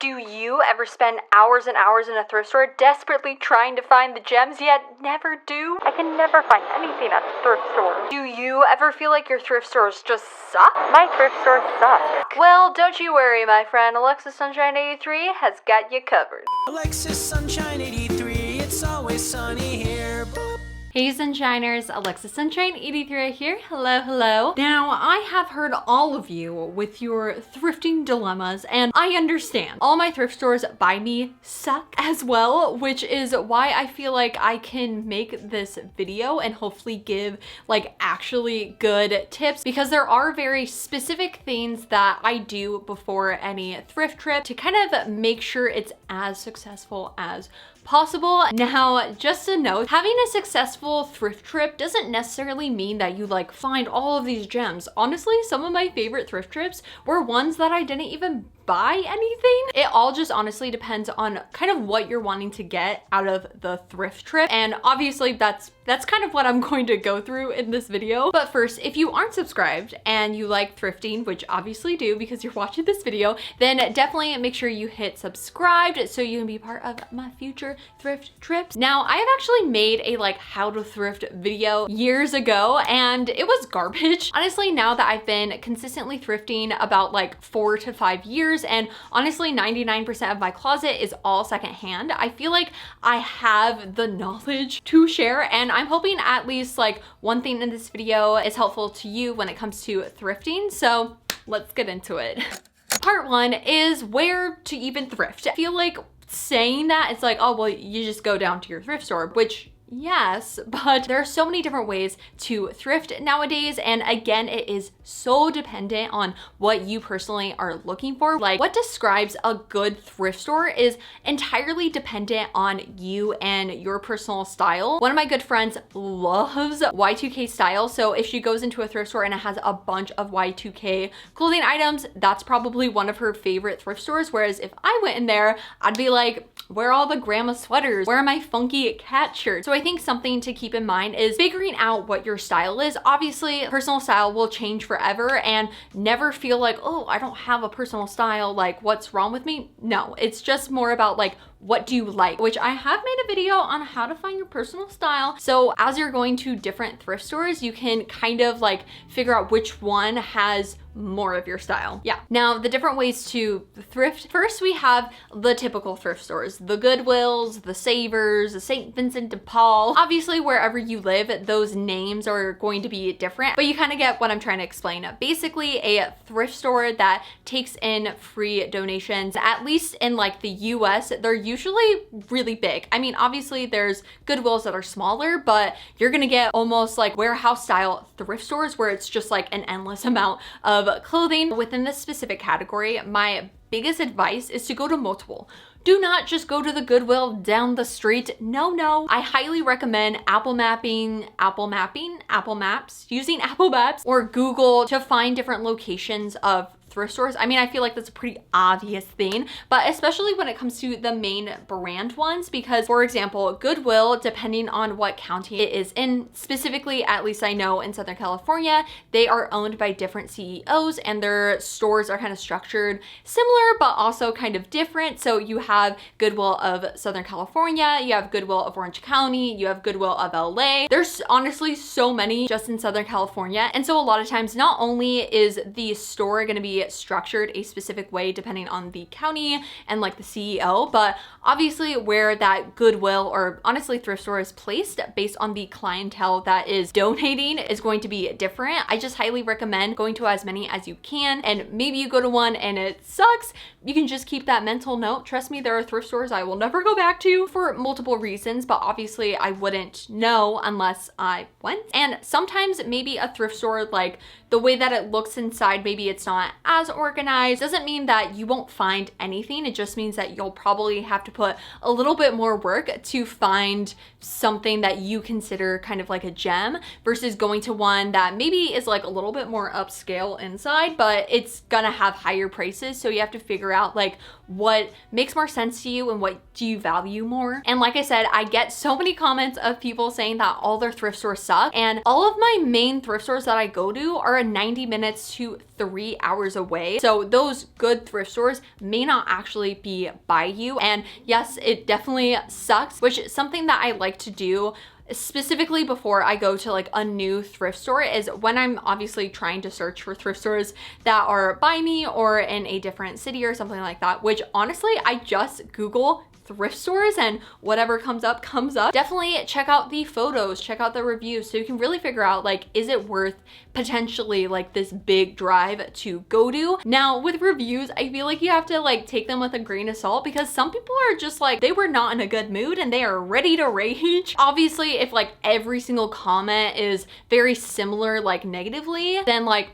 Do you ever spend hours and hours in a thrift store desperately trying to find the gems yet never do? I can never find anything at the thrift store. Do you ever feel like your thrift stores just suck? My thrift stores suck. Well, don't you worry, my friend. Alexis Sunshine 83 has got you covered. Alexis Sunshine 83, it's always sunny here. Hey Sunshiners, Alexis Sunshine 83 here. Hello, hello. Now, I have heard all of you with your thrifting dilemmas, and I understand. All my thrift stores by me suck as well, which is why I feel like I can make this video and hopefully give like actually good tips, because there are very specific things that I do before any thrift trip to kind of make sure it's as successful as possible. Now, just a note, having a successful thrift trip doesn't necessarily mean that you like find all of these gems. Honestly, some of my favorite thrift trips were ones that I didn't even buy anything. It all just honestly depends on kind of what you're wanting to get out of the thrift trip. And obviously that's kind of what I'm going to go through in this video. But first, if you aren't subscribed and you like thrifting, which obviously do because you're watching this video, then definitely make sure you hit subscribe so you can be part of my future thrift trips. Now, I have actually made a like how to thrift video years ago and it was garbage. Honestly, now that I've been consistently thrifting about like 4 to 5 years, and honestly 99% of my closet is all secondhand, I feel like I have the knowledge to share, and I'm hoping at least like one thing in this video is helpful to you when it comes to thrifting. So let's get into it. Part 1 is where to even thrift. I feel like saying that it's like, oh, well, you just go down to your thrift store, which yes, but there are so many different ways to thrift nowadays. And again, it is so dependent on what you personally are looking for. Like what describes a good thrift store is entirely dependent on you and your personal style. One of my good friends loves Y2K style. So if she goes into a thrift store and it has a bunch of Y2K clothing items, that's probably one of her favorite thrift stores. Whereas if I went in there, I'd be like, where are all the grandma sweaters? Where are my funky cat shirts? So I think something to keep in mind is figuring out what your style is. Obviously, personal style will change forever, and never feel like, oh, I don't have a personal style, like what's wrong with me? No, it's just more about like, what do you like? Which I have made a video on how to find your personal style. So as you're going to different thrift stores, you can kind of like figure out which one has more of your style. Yeah. Now, the different ways to thrift. First, we have the typical thrift stores, the Goodwills, the Savers, the St. Vincent de Paul. Obviously, wherever you live, those names are going to be different, but you kind of get what I'm trying to explain. Basically, a thrift store that takes in free donations, at least in like the US, they're usually really big. I mean, obviously there's Goodwills that are smaller, but you're gonna get almost like warehouse style thrift stores where it's just like an endless amount of clothing. Within this specific category, my biggest advice is to go to multiple. Do not just go to the Goodwill down the street. No. I highly recommend Apple Maps, using Apple Maps or Google to find different locations of thrift stores. I mean, I feel like that's a pretty obvious thing, but especially when it comes to the main brand ones, because for example, Goodwill, depending on what county it is in, specifically, at least I know in Southern California, they are owned by different CEOs and their stores are kind of structured similar, but also kind of different. So you have Goodwill of Southern California, you have Goodwill of Orange County, you have Goodwill of LA. There's honestly so many just in Southern California. And so a lot of times, not only is the store going to be structured a specific way depending on the county and like the CEO, but obviously where that Goodwill or honestly thrift store is placed based on the clientele that is donating is going to be different. I just highly recommend going to as many as you can, and maybe you go to one and it sucks, you can just keep that mental note. Trust me, there are thrift stores I will never go back to for multiple reasons, but obviously I wouldn't know unless I went. And sometimes maybe a thrift store, like the way that it looks inside, maybe it's not as organized. Doesn't mean that you won't find anything. It just means that you'll probably have to put a little bit more work to find something that you consider kind of like a gem versus going to one that maybe is like a little bit more upscale inside, but it's gonna have higher prices. So you have to figure out like what makes more sense to you and what do you value more. And like I said, I get so many comments of people saying that all their thrift stores suck, and all of my main thrift stores that I go to are 90 minutes to 3 hours away. So those good thrift stores may not actually be by you. And yes, it definitely sucks, which is something that I like to do specifically before I go to like a new thrift store is when I'm obviously trying to search for thrift stores that are by me or in a different city or something like that, which honestly, I just Google thrift stores and whatever comes up comes up. Definitely check out the photos, check out the reviews, so you can really figure out like, is it worth potentially like this big drive to go to. Now with reviews, I feel like you have to like take them with a grain of salt, because some people are just like, they were not in a good mood and they are ready to rage. Obviously, if like every single comment is very similar like negatively, then like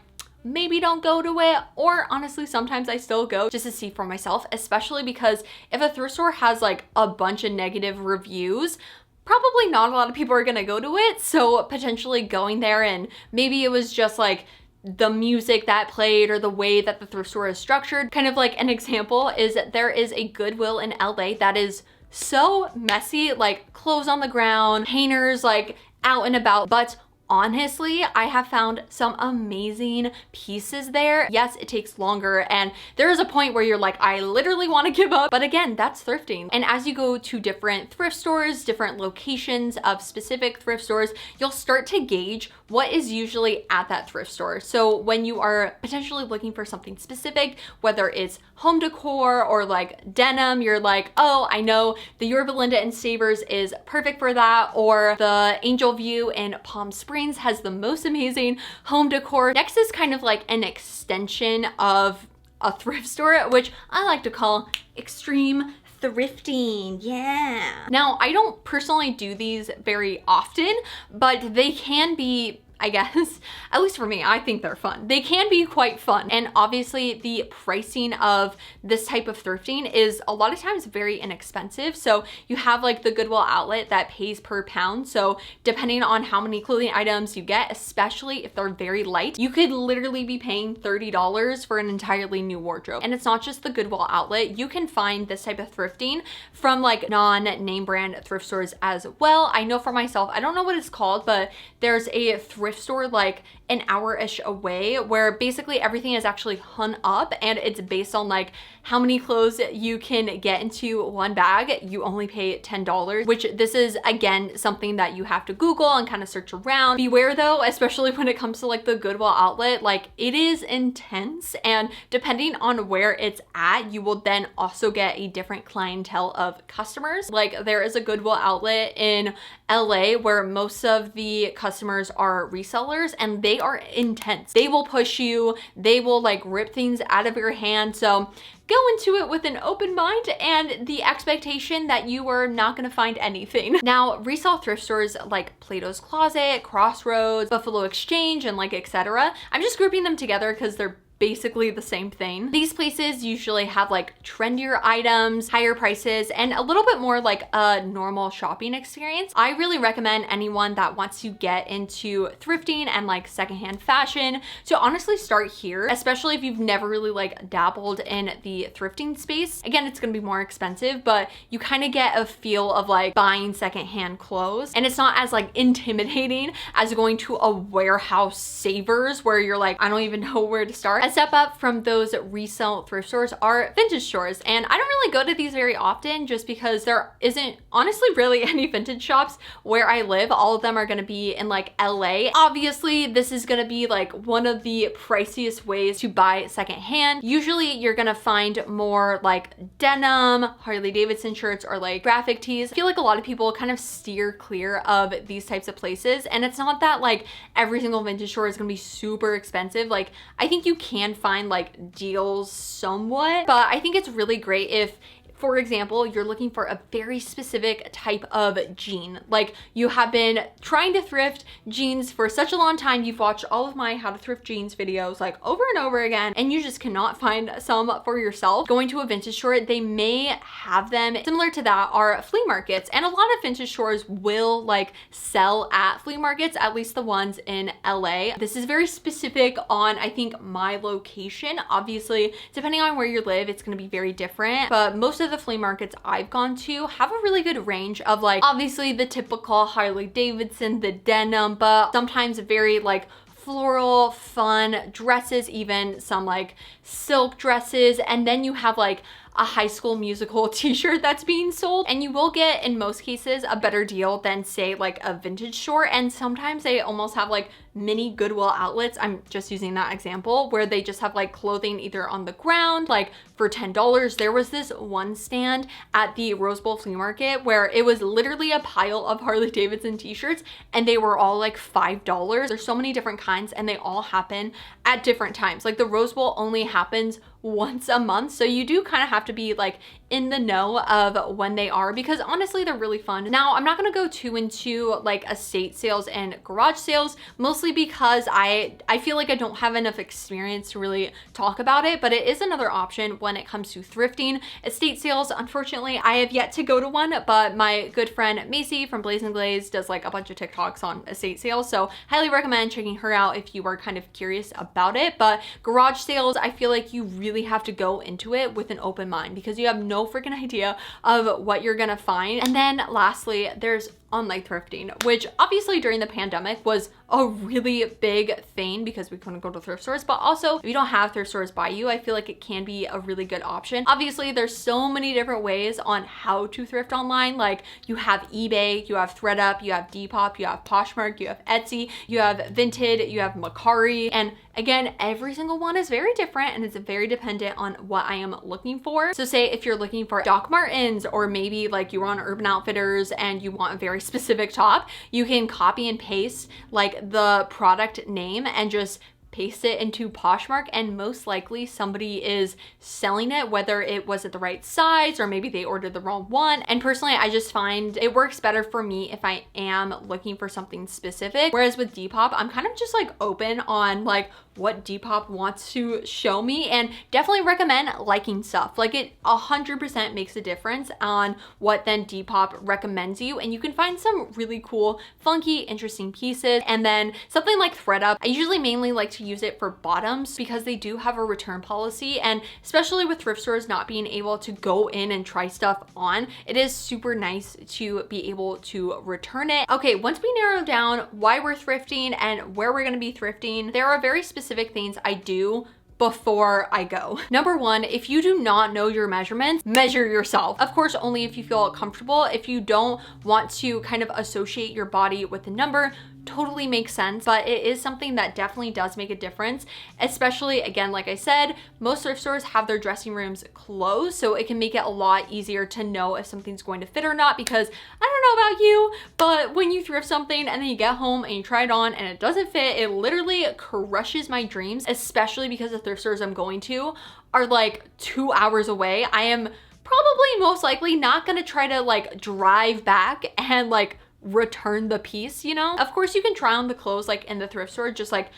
maybe don't go to it. Or honestly, sometimes I still go just to see for myself, especially because if a thrift store has like a bunch of negative reviews, probably not a lot of people are gonna go to it. So potentially going there, and maybe it was just like the music that played or the way that the thrift store is structured. Kind of like an example is that there is a Goodwill in LA that is so messy, like clothes on the ground, hangers like out and about, but honestly, I have found some amazing pieces there. Yes, it takes longer, and there is a point where you're like, I literally want to give up. But again, that's thrifting. And as you go to different thrift stores, different locations of specific thrift stores, you'll start to gauge what is usually at that thrift store. So when you are potentially looking for something specific, whether it's home decor or like denim, you're like, oh, I know the Yorba Linda in Savers is perfect for that, or the Angel View in Palm Springs has the most amazing home decor. Next is kind of like an extension of a thrift store, which I like to call extreme thrifting. Yeah. Now, I don't personally do these very often, but they can be, I guess, at least for me, I think they're fun. They can be quite fun. And obviously the pricing of this type of thrifting is a lot of times very inexpensive. So you have like the Goodwill outlet that pays per pound. So depending on how many clothing items you get, especially if they're very light, you could literally be paying $30 for an entirely new wardrobe. And it's not just the Goodwill outlet. You can find this type of thrifting from like non-name brand thrift stores as well. I know for myself, I don't know what it's called, but there's a thrift store like an hour-ish away where basically everything is actually hung up, and it's based on like how many clothes you can get into one bag. You only pay $10, which this is again something that you have to Google and kind of search around. Beware though, especially when it comes to like the Goodwill outlet, like it is intense, and depending on where it's at, you will then also get a different clientele of customers. Like there is a Goodwill outlet in LA where most of the customers are resellers, and they are intense. They will push you, they will like rip things out of your hand. So go into it with an open mind and the expectation that you are not gonna find anything. Now, resale thrift stores like Plato's Closet, Crossroads, Buffalo Exchange, and like etc. I'm just grouping them together because they're basically the same thing. These places usually have like trendier items, higher prices, and a little bit more like a normal shopping experience. I really recommend anyone that wants to get into thrifting and like secondhand fashion to honestly start here, especially if you've never really like dabbled in the thrifting space. Again, it's gonna be more expensive, but you kind of get a feel of like buying secondhand clothes, and it's not as like intimidating as going to a warehouse Savers where you're like, I don't even know where to start. A step up from those resale thrift stores are vintage stores, and I don't really go to these very often just because there isn't honestly really any vintage shops where I live. All of them are gonna be in like LA. Obviously, this is gonna be like one of the priciest ways to buy secondhand. Usually you're gonna find more like denim, Harley Davidson shirts, or like graphic tees. I feel like a lot of people kind of steer clear of these types of places, and it's not that like every single vintage store is gonna be super expensive. Like I think you can find like deals somewhat, but I think it's really great if for example, you're looking for a very specific type of jean. Like you have been trying to thrift jeans for such a long time. You've watched all of my how to thrift jeans videos like over and over again, and you just cannot find some for yourself. Going to a vintage store, they may have them. Similar to that are flea markets, and a lot of vintage stores will like sell at flea markets, at least the ones in LA. This is very specific on, I think, my location. Obviously, depending on where you live, it's going to be very different, but most of the flea markets I've gone to have a really good range of like, obviously the typical Harley Davidson, the denim, but sometimes very like floral, fun dresses, even some like silk dresses. And then you have like a High School Musical t-shirt that's being sold, and you will get, in most cases, a better deal than say like a vintage store. And sometimes they almost have like mini Goodwill outlets, I'm just using that example, where they just have like clothing either on the ground like for $10. There was this one stand at the Rose Bowl flea market where it was literally a pile of Harley Davidson t-shirts, and they were all like $5. There's so many different kinds, and they all happen at different times. Like the Rose Bowl only happens once a month, so you do kind of have to be like in the know of when they are, because honestly they're really fun. Now I'm not going to go too into like estate sales and garage sales, mostly because I feel like I don't have enough experience to really talk about it, but it is another option when it comes to thrifting. Estate sales, unfortunately I have yet to go to one, but my good friend Macy from Blaze and Glaze does like a bunch of TikToks on estate sales, so highly recommend checking her out if you are kind of curious about it. But garage sales, I feel like you really have to go into it with an open mind, because you have no freaking idea of what you're gonna find. And then lastly, there's online thrifting, which obviously during the pandemic was a really big thing because we couldn't go to thrift stores, but also if you don't have thrift stores by you, I feel like it can be a really good option. Obviously there's so many different ways on how to thrift online. Like you have eBay, you have ThredUp, you have Depop, you have Poshmark, you have Etsy, you have Vinted, you have Mercari, and again, every single one is very different and it's very dependent on what I am looking for. So say if you're looking for Doc Martens, or maybe like you're on Urban Outfitters and you want a very specific top, you can copy and paste like the product name and just paste it into Poshmark, and most likely somebody is selling it, whether it was at the right size or maybe they ordered the wrong one. And personally, I just find it works better for me if I am looking for something specific. Whereas with Depop, I'm kind of just like open on like what Depop wants to show me, and definitely recommend liking stuff. Like it 100% makes a difference on what then Depop recommends you, and you can find some really cool, funky, interesting pieces. And then something like ThredUp, I usually mainly like to use it for bottoms because they do have a return policy, and especially with thrift stores not being able to go in and try stuff on, it is super nice to be able to return it. Okay, once we narrow down why we're thrifting and where we're going to be thrifting, there are very specific things I do before I go. Number one, if you do not know your measurements, measure yourself. Of course, only if you feel comfortable. If you don't want to kind of associate your body with a number, totally makes sense, but it is something that definitely does make a difference, especially again, like I said, most thrift stores have their dressing rooms closed, so it can make it a lot easier to know if something's going to fit or not. Because I don't know about you, but when you thrift something and then you get home and you try it on and it doesn't fit, it literally crushes my dreams, especially because the thrift stores I'm going to are like 2 hours away. I am probably most likely not gonna try to like drive back and like return the piece, you know? Of course you can try on the clothes like in the thrift store, just like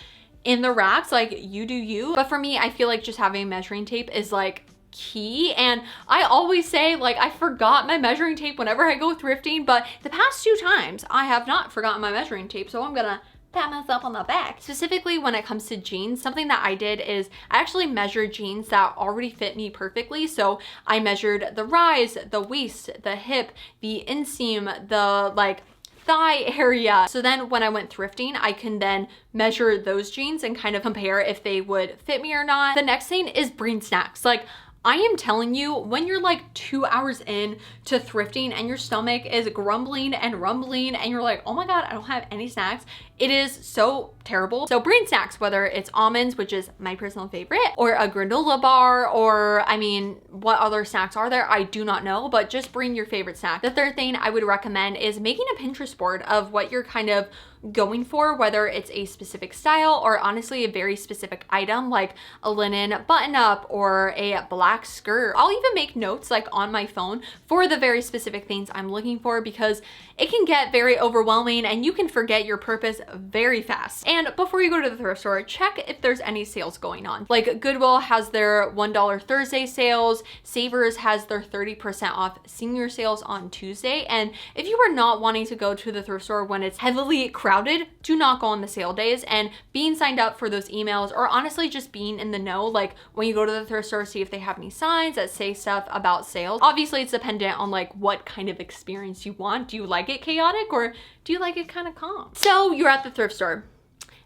in the racks, like you do you. But for me, I feel like just having a measuring tape is like key. And I always say like I forgot my measuring tape whenever I go thrifting, but the past 2 times I have not forgotten my measuring tape, so I'm gonna pat myself on the back. Specifically when it comes to jeans, something that I did is I actually measured jeans that already fit me perfectly. So I measured the rise, the waist, the hip, the inseam, the like thigh area. So then when I went thrifting, I can then measure those jeans and kind of compare if they would fit me or not. The next thing is bring snacks. Like I am telling you, when you're like 2 hours in to thrifting and your stomach is grumbling and rumbling and you're like, oh my God, I don't have any snacks, It is so terrible. So brain snacks, whether it's almonds, which is my personal favorite, or a granola bar, or I mean, what other snacks are there? I do not know, but just bring your favorite snack. The third thing I would recommend is making a Pinterest board of what you're kind of going for, whether it's a specific style or honestly a very specific item like a linen button up or a black skirt. I'll even make notes like on my phone for the very specific things I'm looking for, because it can get very overwhelming and you can forget your purpose very fast. And before you go to the thrift store, check if there's any sales going on. Like Goodwill has their $1 Thursday sales, Savers has their 30% off senior sales on Tuesday. And if you are not wanting to go to the thrift store when it's heavily crowded, do not go on the sale days. And being signed up for those emails, or honestly just being in the know, like when you go to the thrift store, see if they have any signs that say stuff about sales. Obviously it's dependent on like what kind of experience you want. Do you like it chaotic or do you like it kind of calm? So you're at the thrift store.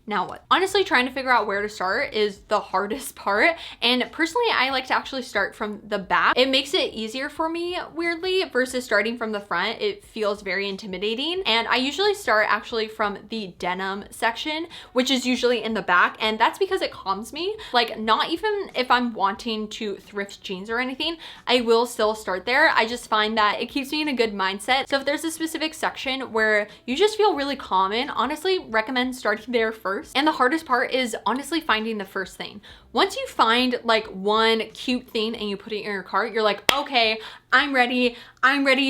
Now what? Honestly, trying to figure out where to start is the hardest part. And personally, I like to actually start from the back. It makes it easier for me, weirdly, versus starting from the front. It feels very intimidating. And I usually start actually from the denim section, which is usually in the back. And that's because it calms me. Like, not even if I'm wanting to thrift jeans or anything, I will still start there. I just find that it keeps me in a good mindset. So if there's a specific section where you just feel really calm in, honestly, recommend starting there first. And the hardest part is honestly finding the first thing. Once you find like one cute thing and you put it in your cart, you're like, okay, I'm ready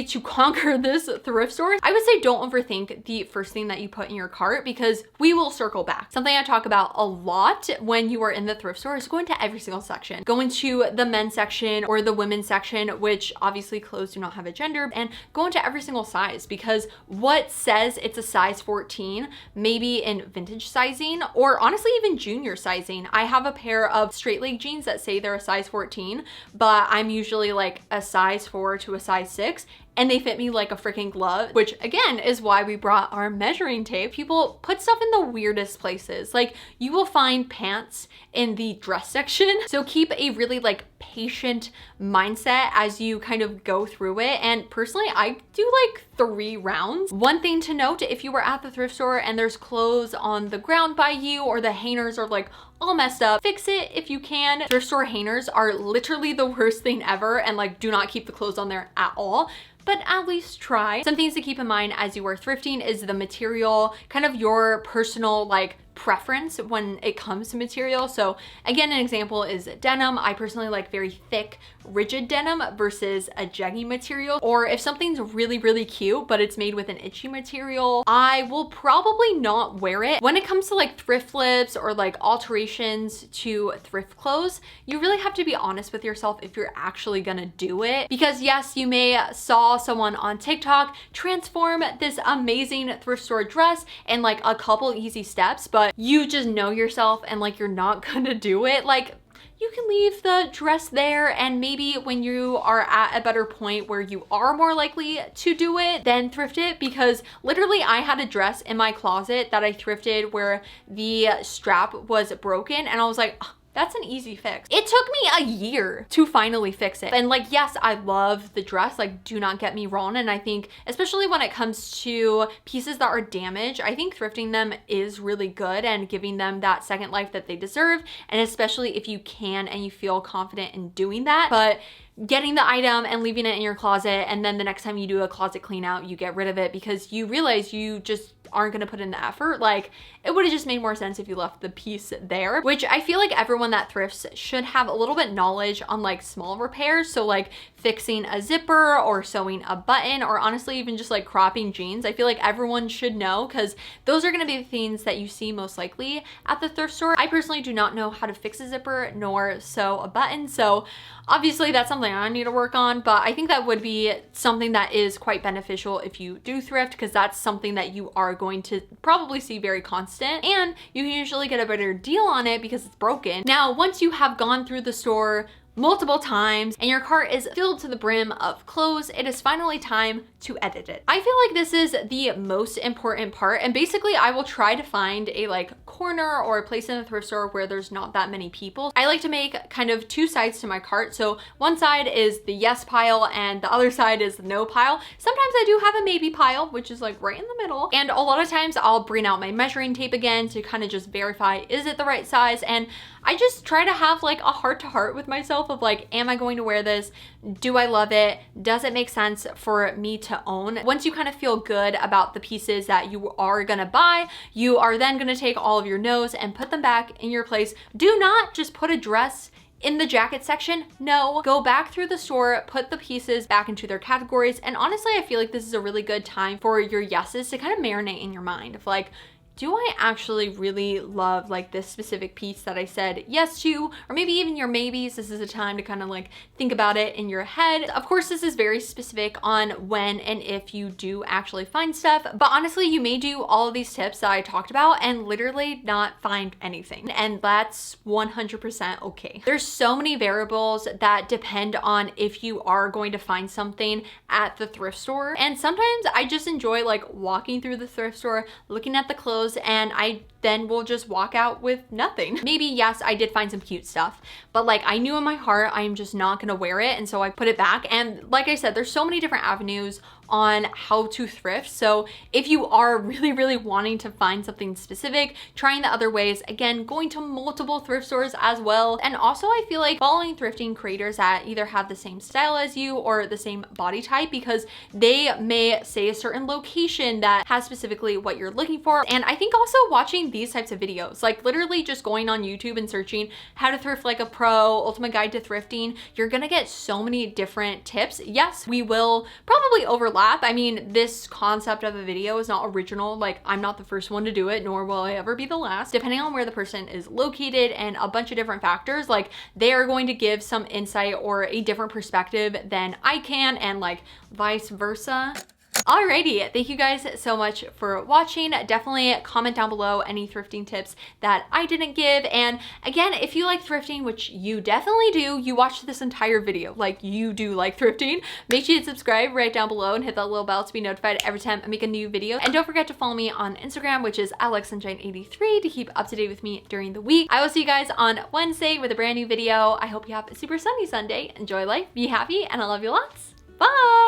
to conquer this thrift store. I would say don't overthink the first thing that you put in your cart, because we will circle back. Something I talk about a lot when you are in the thrift store is go into every single section. Go into the men's section or the women's section, which obviously clothes do not have a gender, and go into every single size, because what says it's a size 14, maybe in vintage sizing or honestly even junior sizing. I have a pair of straight leg jeans that say they're a size 14, but I'm usually like a size 4 to a size 6. And they fit me like a freaking glove, which again is why we brought our measuring tape. People put stuff in the weirdest places. Like you will find pants in the dress section. So keep a really like patient mindset as you kind of go through it. And personally, I do like 3 rounds. One thing to note, if you were at the thrift store and there's clothes on the ground by you or the hangers are like all messed up, fix it if you can. Thrift store hangers are literally the worst thing ever, and like do not keep the clothes on there at all. But at least try. Some things to keep in mind as you are thrifting is the material, kind of your personal like preference when it comes to material. So again, an example is denim. I personally like very thick, rigid denim versus a jegging material. Or if something's really, really cute, but it's made with an itchy material, I will probably not wear it. When it comes to like thrift flips or like alterations to thrift clothes, you really have to be honest with yourself if you're actually gonna do it. Because yes, you may saw someone on TikTok transform this amazing thrift store dress in like a couple easy steps, but you just know yourself and like you're not gonna do it. Like you can leave the dress there, and maybe when you are at a better point where you are more likely to do it, then thrift it. Because literally I had a dress in my closet that I thrifted where the strap was broken, and I was like, that's an easy fix. It took me a year to finally fix it. And like, yes, I love the dress, like do not get me wrong. And I think especially when it comes to pieces that are damaged, I think thrifting them is really good and giving them that second life that they deserve. And especially if you can and you feel confident in doing that. But getting the item and leaving it in your closet, and then the next time you do a closet clean out, you get rid of it because you realize you just aren't gonna put in the effort. Like it would have just made more sense if you left the piece there, which I feel like everyone that thrifts should have a little bit knowledge on like small repairs. So like fixing a zipper or sewing a button, or honestly even just like cropping jeans. I feel like everyone should know, because those are gonna be the things that you see most likely at the thrift store. I personally do not know how to fix a zipper nor sew a button, so obviously that's something I need to work on, but I think that would be something that is quite beneficial if you do thrift, because that's something that you are going to probably see very constant, and you can usually get a better deal on it because it's broken. Now, once you have gone through the store multiple times and your cart is filled to the brim of clothes, it is finally time to edit it. I feel like this is the most important part, and basically I will try to find a like corner or a place in the thrift store where there's not that many people. I like to make kind of two sides to my cart. So one side is the yes pile and the other side is the no pile. Sometimes I do have a maybe pile, which is like right in the middle. And a lot of times I'll bring out my measuring tape again to kind of just verify, is it the right size? And I just try to have like a heart-to-heart with myself of like, am I going to wear this? Do I love it? Does it make sense for me to own? Once you kind of feel good about the pieces that you are gonna buy, you are then gonna take all of your no's and put them back in your place. Do not just put a dress in the jacket section. No, go back through the store, put the pieces back into their categories. And honestly, I feel like this is a really good time for your yeses to kind of marinate in your mind of like, do I actually really love like this specific piece that I said yes to? Or maybe even your maybes. This is a time to kind of like think about it in your head. Of course, this is very specific on when and if you do actually find stuff, but honestly, you may do all of these tips that I talked about and literally not find anything. And that's 100% okay. There's so many variables that depend on if you are going to find something at the thrift store. And sometimes I just enjoy like walking through the thrift store, looking at the clothes, and I then will just walk out with nothing. Maybe, yes, I did find some cute stuff, but like I knew in my heart, I am just not gonna wear it. And so I put it back. And like I said, there's so many different avenues on how to thrift. So if you are really, really wanting to find something specific, trying the other ways, again, going to multiple thrift stores as well. And also I feel like following thrifting creators that either have the same style as you or the same body type, because they may say a certain location that has specifically what you're looking for. And I think also watching these types of videos, like literally just going on YouTube and searching how to thrift like a pro, ultimate guide to thrifting, you're gonna get so many different tips. Yes, we will probably overlap. I mean, this concept of a video is not original. Like I'm not the first one to do it, nor will I ever be the last. Depending on where the person is located and a bunch of different factors, like they are going to give some insight or a different perspective than I can, and like vice versa. Alrighty, thank you guys so much for watching. Definitely comment down below any thrifting tips that I didn't give. And again, if you like thrifting, which you definitely do, you watched this entire video, like you do like thrifting, make sure you subscribe right down below and hit that little bell to be notified every time I make a new video. And don't forget to follow me on Instagram, which is alexsunshine83, to keep up to date with me during the week. I will see you guys on Wednesday with a brand new video. I hope you have a super sunny Sunday. Enjoy life, be happy, and I love you lots. Bye!